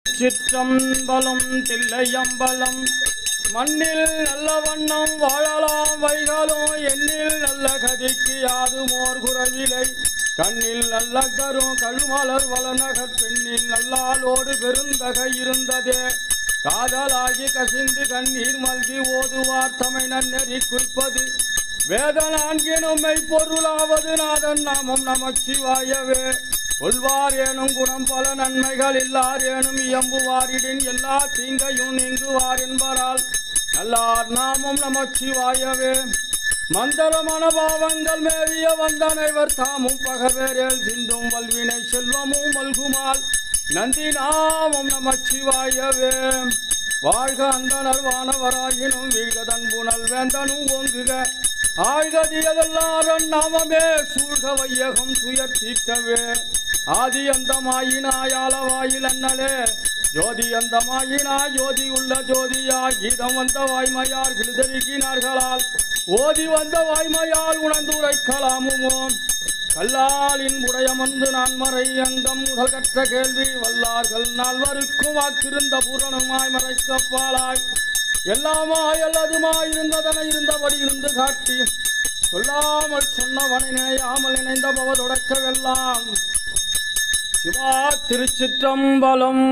சிற்றம்பலம் தில்லையம்பலம் மண்ணில் நல்ல வண்ணம் வாழலாம் வைகளும் எண்ணில் நல்ல கதிக்கு யாதுமோர் குறவிலை கண்ணில் நல்ல கரும் கழுமலர் வளநகர் பெண்ணில் நல்லாளோடு பெருந்தகை இருந்ததே காதலாகி கசிந்து கண்ணீர் மல்கி ஓதுவார் தமை நன்னெறி குறிப்பது வேத நான்கினுமை பொருளாவது நாதன் நாமம் நமச்சிவாயவே கொள்வார் ஏனும் குணம் பல நன்மைகள் இல்லார் ஏனும் இயம்புவாரிடின் எல்லா தீங்கையும் நீங்குவார் என்பரால் நல்லார் நாமம் நமச்சிவாயவே மந்தர மனபாவங்கள் மேவிய வந்தனைவர் தாமும் பகவேரேல் சிந்தும் வல்வினை செல்வமும் மல்குமால் நந்தி நாமம் நமச்சிவாயவே வாழ்க அந்தனர் வானவராயினும் வீழ்கதன் புனல் வேந்தனும் ஓங்குக ஆழ்கதியதெல்லாரன் நாமமே சூழ்க வையகம் துயர் தீர்க்கவே ஆதி அந்தமாயினாயாளவாயில் அண்ணலே ஜோதி அந்தமாயினாய் ஜோதி உள்ள ஜோதியாய் கீதம் வந்த வாய்மையால் கிழுதறிக்கினார்களால் ஓதி வந்த வாய்மையால் உணர்ந்துரைக்கலாமுமோ கல்லாலின் உடையமர்ந்து நான் மறை அங்கம் முதல் கற்ற கேள்வி வல்லார்கள் நால்வருக்கும் வாக்கிருந்த பூரணமாய் மறைக்கப்பாலாய் எல்லாமாய் அல்லதுமாய் இருந்ததனை இருந்தபடி இருந்து காட்டி சொல்லாமல் சொன்னவனை நினையாமல் நினைந்த பவ தொடக்கவெல்லாம் சிவா திருச்சிற்றம்பலம்.